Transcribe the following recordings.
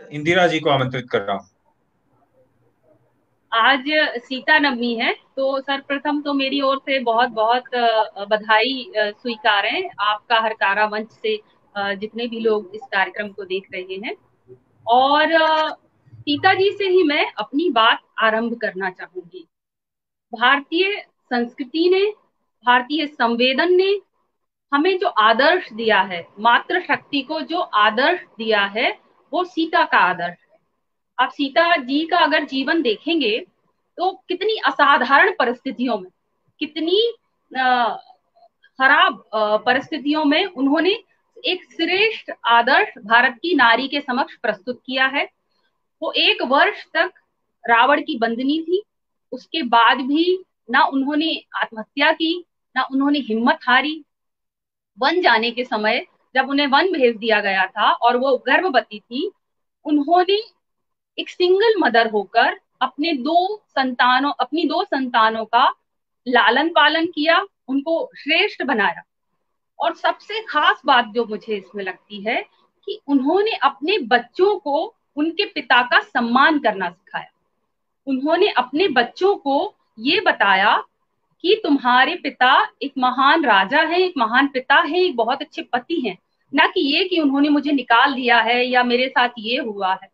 इंदिरा जी को आमंत्रित कर रहा हूँ। आज सीता नवमी है तो सर्वप्रथम तो मेरी ओर से बहुत बहुत बधाई स्वीकार है आपका हरकारा मंच से जितने भी लोग इस कार्यक्रम को देख रहे हैं। और सीता जी से ही मैं अपनी बात आरंभ करना चाहूंगी। भारतीय संस्कृति ने, भारतीय संवेदन ने हमें जो आदर्श दिया है, मातृ शक्ति को जो आदर्श दिया है, वो सीता का आदर्श है। आप सीता जी का अगर जीवन देखेंगे तो कितनी असाधारण परिस्थितियों में, कितनी खराब परिस्थितियों में उन्होंने एक श्रेष्ठ आदर्श भारत की नारी के समक्ष प्रस्तुत किया है। वो 1 वर्ष तक रावण की बंदनी थी। उसके बाद भी ना उन्होंने आत्महत्या की, ना उन्होंने हिम्मत हारी। वन जाने के समय जब उन्हें वन भेज दिया गया था और वो गर्भवती थी, उन्होंने एक सिंगल मदर होकर अपनी 2 संतानों का लालन पालन किया, उनको श्रेष्ठ बनाया। और सबसे खास बात जो मुझे इसमें लगती है कि उन्होंने अपने बच्चों को उनके पिता का सम्मान करना सिखाया। उन्होंने अपने बच्चों को ये बताया कि तुम्हारे पिता एक महान राजा है, एक महान पिता है, एक बहुत अच्छे पति हैं, ना कि ये कि उन्होंने मुझे निकाल दिया है या मेरे साथ ये हुआ है।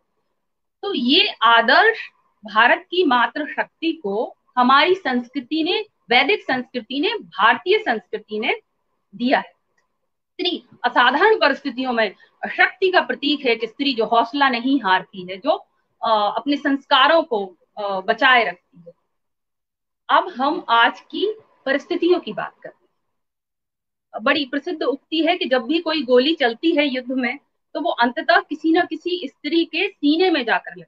तो ये आदर्श भारत की मातृ शक्ति को हमारी संस्कृति ने, वैदिक संस्कृति ने, भारतीय संस्कृति ने दिया है। स्त्री असाधारण परिस्थितियों में शक्ति का प्रतीक है। एक स्त्री जो हौसला नहीं हारती है, जो अपने संस्कारों को बचाए रखती है। अब हम आज की परिस्थितियों की बात करते हैं। बड़ी प्रसिद्ध उक्ति है कि जब भी कोई गोली चलती है युद्ध में, तो वो अंततः किसी न किसी स्त्री के सीने में जाकर लगती है।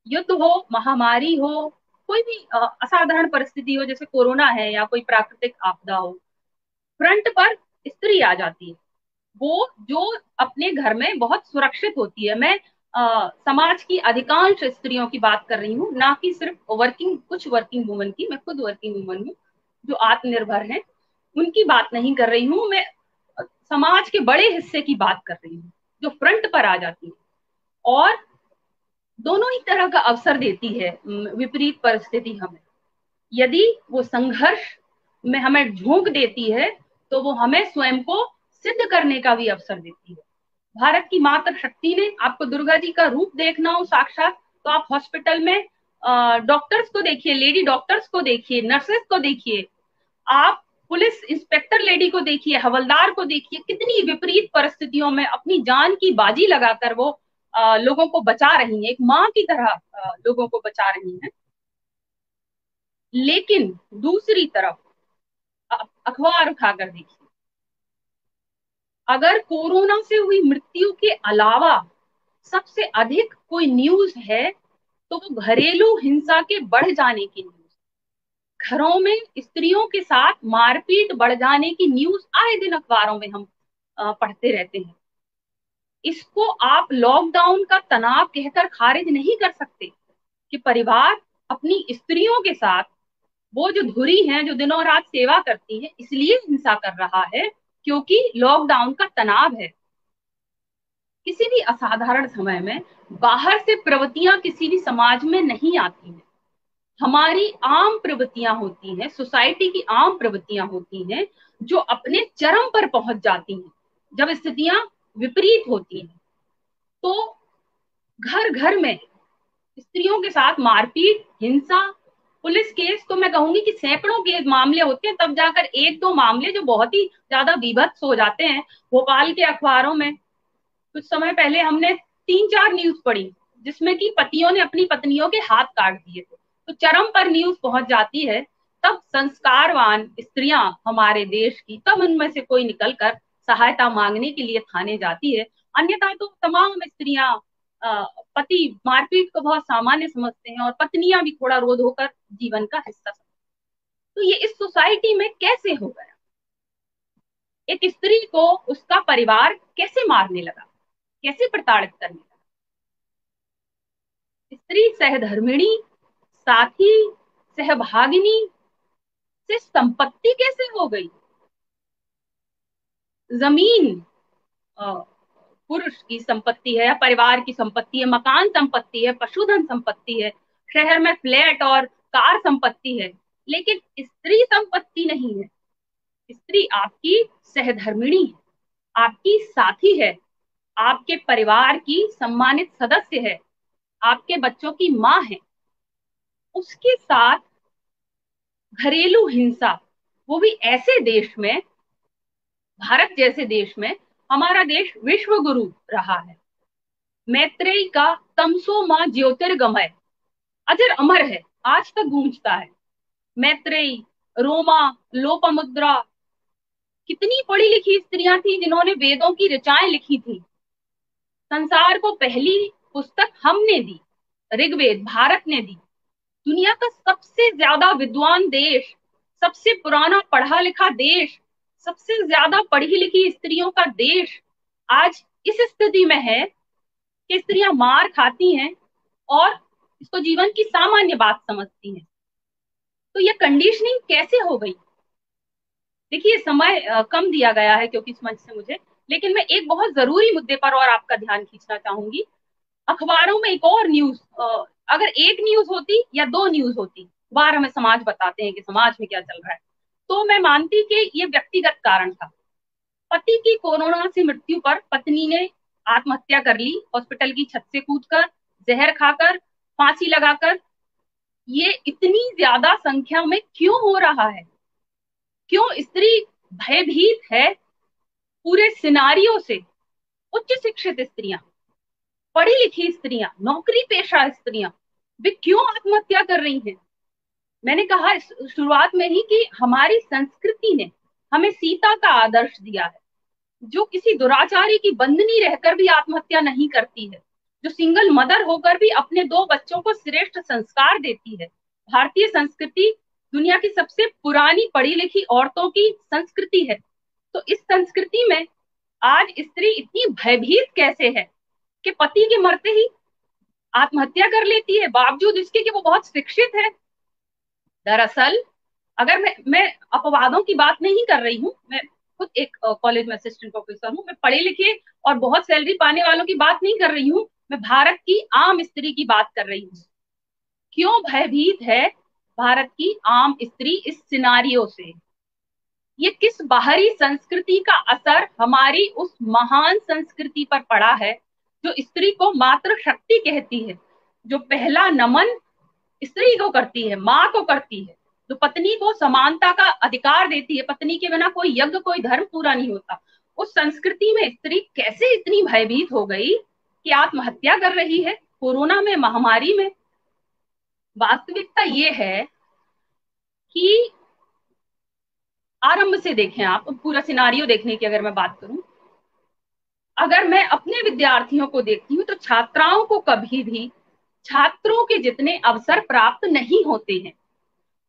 युद्ध हो, महामारी हो, कोई भी असाधारण परिस्थिति हो, जैसे कोरोना है या कोई प्राकृतिक आपदा हो, फ्रंट पर स्त्री आ जाती है। वो जो अपने घर में बहुत सुरक्षित होती है। मैं समाज की अधिकांश स्त्रियों की बात कर रही हूँ, ना कि सिर्फ कुछ वर्किंग वुमन की। मैं खुद वर्किंग वुमन हूँ जो आत्मनिर्भर है, उनकी बात नहीं कर रही हूँ मैं। समाज के बड़े हिस्से की बात कर रही हूँ जो फ्रंट पर आ जाती है और दोनों ही तरह का अवसर देती है। विपरीत परिस्थिति हमें, यदि वो संघर्ष में हमें झोंक देती है, तो वो हमें स्वयं को सिद्ध करने का भी अवसर देती है। भारत की मातृ शक्ति ने, आपको दुर्गा जी का रूप देखना हो साक्षात, तो आप हॉस्पिटल में डॉक्टर्स को देखिए, लेडी डॉक्टर्स को देखिए, नर्सेस को देखिए, आप पुलिस इंस्पेक्टर लेडी को देखिए, हवलदार को देखिए, कितनी विपरीत परिस्थितियों में अपनी जान की बाजी लगाकर वो लोगों को बचा रही है, एक माँ की तरह लोगों को बचा रही है। लेकिन दूसरी तरफ अखबार उठाकर देखिए, अगर कोरोना से हुई मृत्यु के अलावा सबसे अधिक कोई न्यूज है, तो वो घरेलू हिंसा के बढ़ जाने की न्यूज। घरों में स्त्रियों के साथ मारपीट बढ़ जाने की न्यूज आए दिन अखबारों में हम पढ़ते रहते हैं। इसको आप लॉकडाउन का तनाव कहकर खारिज नहीं कर सकते कि परिवार अपनी स्त्रियों के साथ, वो जो धुरी हैं, जो दिनों रात सेवा करती हैं, इसलिए हिंसा कर रहा है क्योंकि लॉकडाउन का तनाव है। किसी भी असाधारण समय में बाहर से प्रवृत्तियां किसी भी समाज में नहीं आती हैं। हमारी आम प्रवृत्तियां होती हैं, सोसाइटी की आम प्रवृत्तियां होती हैं, जो अपने चरम पर पहुंच जाती हैं जब स्थितियां विपरीत होती हैं। तो घर घर में स्त्रियों के साथ मारपीट, हिंसा, पुलिस केस, तो मैं कहूंगी कि सैकड़ों के मामले होते हैं, तब जाकर 1-2 मामले जो बहुत ही ज्यादा बीभत्स हो जाते हैं। भोपाल के अखबारों में कुछ समय पहले हमने 3-4 न्यूज पढ़ी जिसमें कि पतियों ने अपनी पत्नियों के हाथ काट दिए थे। तो चरम पर न्यूज पहुंच जाती है, तब संस्कारवान स्त्रियां हमारे देश की, तब उनमें से कोई निकलकर सहायता मांगने के लिए थाने जाती है। अन्यथा तो तमाम स्त्रियां पति मारपीट को बहुत सामान्य समझते हैं और पत्नियां भी थोड़ा रोध होकर जीवन का हिस्सा समझते हैं। तो ये इस सोसाइटी में कैसे हो गया? एक स्त्री को उसका परिवार कैसे मारने लगा, कैसे प्रताड़ित करने लगा? स्त्री सहधर्मिणी, साथी, सहभागिनी से संपत्ति कैसे हो गई? जमीन, पुरुष की संपत्ति है, परिवार की संपत्ति है, मकान संपत्ति है, पशुधन संपत्ति है, शहर में फ्लैट और कार संपत्ति है, लेकिन स्त्री संपत्ति नहीं है। स्त्री आपकी सहधर्मिणी है, आपकी साथी है, आपके परिवार की सम्मानित सदस्य है, आपके बच्चों की माँ है। उसके साथ घरेलू हिंसा, वो भी ऐसे देश में, भारत जैसे देश में, हमारा देश विश्व गुरु रहा है। मैत्रेयी का तमसो मां ज्योतिर्गमय अजर अमर है, आज तक गूंजता है। मैत्रेयी, रोमा, लोपामुद्रा, कितनी पढ़ी लिखी स्त्रियां थी जिन्होंने वेदों की ऋचाएं लिखी थी। संसार को पहली पुस्तक हमने दी, ऋग्वेद भारत ने दी। दुनिया का सबसे ज्यादा विद्वान देश, सबसे पुराना पढ़ा लिखा देश, सबसे ज्यादा पढ़ी लिखी स्त्रियों का देश आज इस स्थिति में है कि स्त्रियां मार खाती हैं और इसको जीवन की सामान्य बात समझती हैं। तो ये कंडीशनिंग कैसे हो गई? देखिए, समय कम दिया गया है क्योंकि इस मंच से मुझे, लेकिन मैं एक बहुत जरूरी मुद्दे पर और आपका ध्यान खींचना चाहूंगी। अखबारों में एक और न्यूज, अगर एक न्यूज होती या दो न्यूज होती, बार हमें समाज बताते हैं कि समाज में क्या चल रहा है, तो मैं मानती कि ये व्यक्तिगत कारण था। पति की कोरोना से मृत्यु पर पत्नी ने आत्महत्या कर ली, हॉस्पिटल की छत से कूदकर, जहर खाकर, फांसी लगाकर। ये इतनी ज्यादा संख्या में क्यों हो रहा है? क्यों स्त्री भयभीत है पूरे सिनारियों से? उच्च शिक्षित स्त्रियां, पढ़ी लिखी स्त्रियां, नौकरी पेशा स्त्रियां, वे क्यों आत्महत्या कर रही हैं? मैंने कहा शुरुआत में ही कि हमारी संस्कृति ने हमें सीता का आदर्श दिया है, जो किसी दुराचारी की बंदनी रहकर भी आत्महत्या नहीं करती है, जो सिंगल मदर होकर भी अपने दो बच्चों को श्रेष्ठ संस्कार देती है। भारतीय संस्कृति दुनिया की सबसे पुरानी पढ़ी लिखी औरतों की संस्कृति है। तो इस संस्कृति में आज स्त्री इतनी भयभीत कैसे है कि पति के मरते ही आत्महत्या कर लेती है, बावजूद इसके कि वो बहुत शिक्षित है। दरअसल अगर मैं अपवादों की बात नहीं कर रही हूँ, मैं खुद एक कॉलेज में असिस्टेंट प्रोफेसर हूँ, मैं पढ़े लिखे और बहुत सैलरी पाने वालों की बात नहीं कर रही हूँ, मैं भारत की आम स्त्री की बात कर रही हूँ। क्यों भयभीत है भारत की आम स्त्री इस सिनारियो से? ये किस बाहरी संस्कृति का असर हमारी उस महान संस्कृति पर पड़ा है जो स्त्री को मातृ शक्ति कहती है, जो पहला नमन स्त्री को करती है, माँ को करती है, जो पत्नी को समानता का अधिकार देती है, पत्नी के बिना कोई यज्ञ, कोई धर्म पूरा नहीं होता। उस संस्कृति में स्त्री कैसे इतनी भयभीत हो गई कि आत्महत्या कर रही है कोरोना में, महामारी में? वास्तविकता ये है कि आरंभ से देखें, आप पूरा सिनारियो देखने की अगर मैं बात करूं, अगर मैं अपने विद्यार्थियों को देखती हूँ तो छात्राओं को कभी भी छात्रों के जितने अवसर प्राप्त नहीं होते हैं।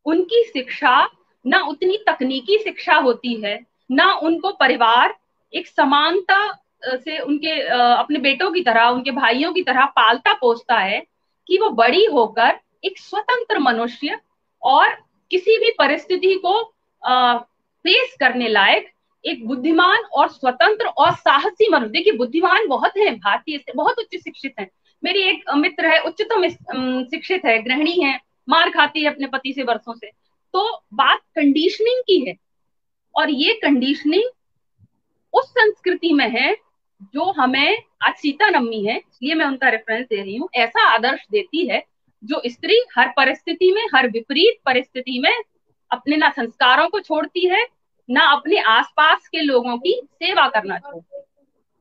उनकी शिक्षा ना उतनी तकनीकी शिक्षा होती है, ना उनको परिवार एक समानता से उनके अपने बेटों की तरह, उनके भाइयों की तरह पालता पोसता है कि वो बड़ी होकर एक स्वतंत्र मनुष्य और किसी भी परिस्थिति को फेस करने लायक एक बुद्धिमान और स्वतंत्र और साहसी मनुष्य। देखिए, बुद्धिमान बहुत हैं भारतीय से, बहुत उच्च शिक्षित हैं। मेरी एक मित्र है, उच्चतम शिक्षित है, गृहिणी है, मार खाती है अपने पति से बरसों से। तो बात कंडीशनिंग की है, और ये कंडीशनिंग उस संस्कृति में है जो हमें, आज सीता नवमी है इसलिए मैं उनका रेफरेंस दे रही हूँ, ऐसा आदर्श देती है जो स्त्री हर परिस्थिति में, हर विपरीत परिस्थिति में अपने ना संस्कारों को छोड़ती है, ना अपने आसपास के लोगों की सेवा करना छोड़ती है।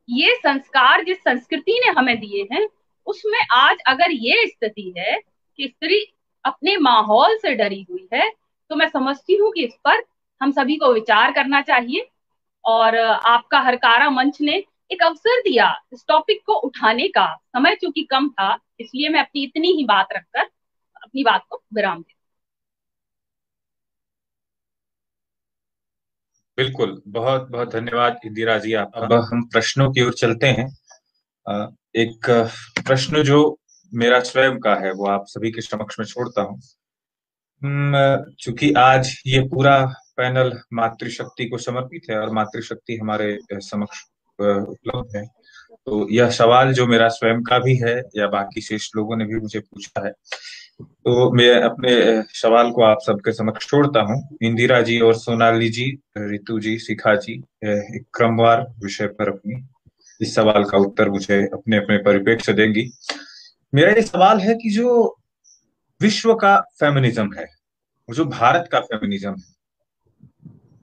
ये संस्कार जिस संस्कृति ने हमें दिए हैं, उसमें आज अगर ये स्थिति है कि स्त्री अपने माहौल से डरी हुई है, तो मैं समझती हूँ कि इस पर हम सभी को विचार करना चाहिए। और आपका हरकारा मंच ने एक अवसर दिया इस टॉपिक को उठाने का। समय चूंकि कम था, इसलिए मैं अपनी इतनी ही बात रखकर अपनी बात को विराम दे। बिल्कुल, बहुत बहुत धन्यवाद इंदिरा जी आपका। अब हम प्रश्नों की ओर चलते हैं। एक प्रश्न जो मेरा स्वयं का है वो आप सभी के समक्ष में छोड़ता हूँ। चूंकि आज ये पूरा पैनल मातृशक्ति को समर्पित है और मातृशक्ति हमारे समक्ष उपलब्ध है, तो यह सवाल जो मेरा स्वयं का भी है या बाकी शेष लोगों ने भी मुझे पूछा है, तो मैं अपने सवाल को आप सबके समक्ष छोड़ता हूँ। इंदिरा जी और सोनाली जी, रितु जी, शिखा जी, एक क्रमवार विषय पर अपनी इस सवाल का उत्तर मुझे अपने अपने परिप्रेक्ष्य से देंगी। मेरा ये सवाल है कि जो विश्व का फेमिनिज्म है और जो भारत का फेमिनिज्म है,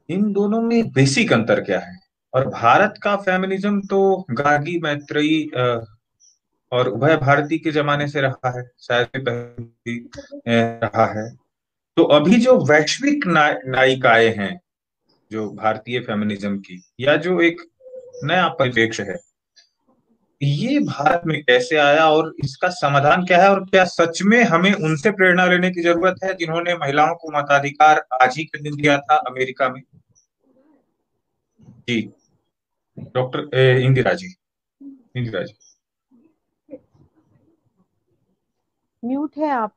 इन दोनों में बेसिक अंतर क्या है? और भारत का फेमिनिज्म तो गार्गी, मैत्रेयी और उभय भारती के जमाने से रहा है, शायद पहले भी रहा है। तो अभी जो वैश्विक नायिकाएं हैं जो भारतीय फेमिनिज्म की, या जो एक नया परिप्रेक्ष्य है, ये भारत में कैसे आया और इसका समाधान क्या है? और क्या सच में हमें उनसे प्रेरणा लेने की जरूरत है जिन्होंने महिलाओं को मताधिकार आज ही के दिन दिया था अमेरिका में? जी, डॉक्टर इंदिरा जी। इंदिरा जी म्यूट है आप।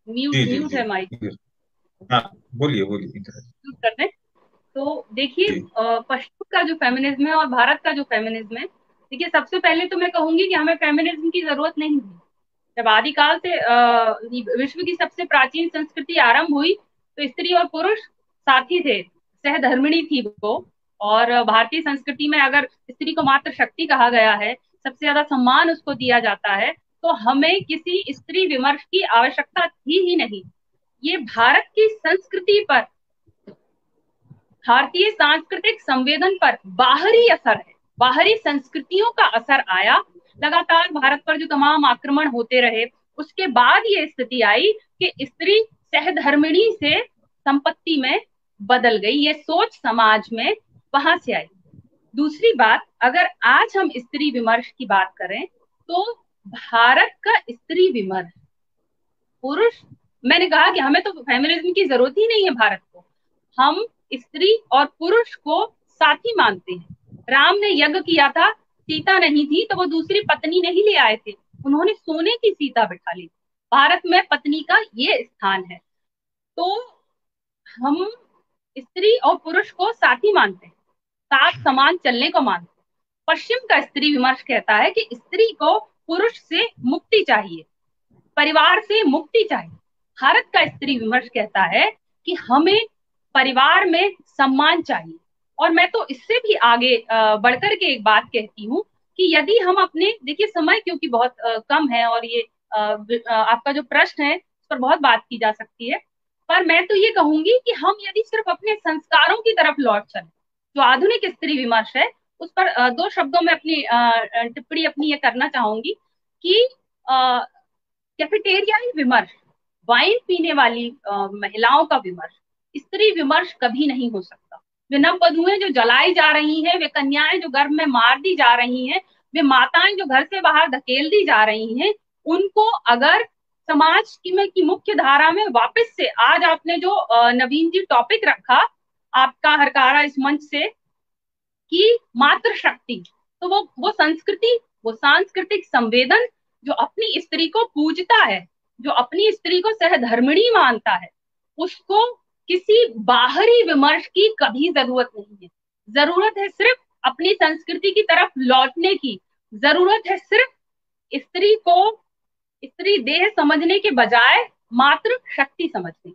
म्यूट जी जी म्यूट जी है माइक। हाँ, बोलिए बोलिए इंदिरा जी। म्यूट कर दें। तो देखिए, जी पश्चिम का जो फेमिनिज्म है और भारत का जो फेमिनिज्म है, देखिए सबसे पहले तो मैं कहूंगी कि हमें फेमिनिज्म की जरूरत नहीं है। जब आदिकाल से विश्व की सबसे प्राचीन संस्कृति आरंभ हुई तो स्त्री और पुरुष साथी थे, सहधर्मिणी थी वो। और भारतीय संस्कृति में अगर स्त्री को मात्र शक्ति कहा गया है, सबसे ज्यादा सम्मान उसको दिया जाता है, तो हमें किसी स्त्री विमर्श की आवश्यकता थी ही नहीं। ये भारत की संस्कृति पर, भारतीय सांस्कृतिक संवेदन पर बाहरी असर है, बाहरी संस्कृतियों का असर आया। लगातार भारत पर जो तमाम आक्रमण होते रहे, उसके बाद ये स्थिति आई कि स्त्री सहधर्मिणी से संपत्ति में बदल गई। ये सोच समाज में वहां से आई। दूसरी बात, अगर आज हम स्त्री विमर्श की बात करें तो भारत का स्त्री विमर्श, पुरुष, मैंने कहा कि हमें तो फेमिनिज्म की जरूरत ही नहीं है भारत को। हम स्त्री और पुरुष को साथी मानते हैं। राम ने यज्ञ किया था, सीता नहीं थी तो वो दूसरी पत्नी नहीं ले आए थे, उन्होंने सोने की सीता बिठा ली। भारत में पत्नी का ये स्थान है। तो हम स्त्री और पुरुष को साथी मानते हैं, साथ समान चलने को मानते हैं। पश्चिम का स्त्री विमर्श कहता है कि स्त्री को पुरुष से मुक्ति चाहिए, परिवार से मुक्ति चाहिए। भारत का स्त्री विमर्श कहता है कि हमें परिवार में सम्मान चाहिए। और मैं तो इससे भी आगे बढ़कर के एक बात कहती हूँ कि यदि हम अपने, देखिए समय क्योंकि बहुत कम है और ये आपका जो प्रश्न है उस पर बहुत बात की जा सकती है, पर मैं तो ये कहूंगी कि हम यदि सिर्फ अपने संस्कारों की तरफ लौट चले, जो आधुनिक स्त्री विमर्श है उस पर दो शब्दों में अपनी टिप्पणी अपनी ये करना चाहूंगी कि कैफेटेरियाई विमर्श, वाइन पीने वाली महिलाओं का विमर्श, स्त्री विमर्श कभी नहीं हो सकता। वे नववधुएं जो जलाई जा रही हैं, वे कन्याएं जो गर्भ में मार दी जा रही हैं, वे माताएं जो घर से बाहर धकेल दी जा रही हैं, उनको अगर समाज की मुख्य धारा में वापस से, आज आपने जो नवीन जी टॉपिक रखा आपका हरकारा इस मंच से कि मातृशक्ति, तो वो संस्कृति, वो सांस्कृतिक संवेदन जो अपनी स्त्री को पूजता है, जो अपनी स्त्री को सहधर्मिणी मानता है, उसको किसी बाहरी विमर्श की कभी जरूरत नहीं है। जरूरत है सिर्फ अपनी संस्कृति की तरफ लौटने की। जरूरत है सिर्फ स्त्री को स्त्री देह समझने के बजाय मातृ शक्ति समझने।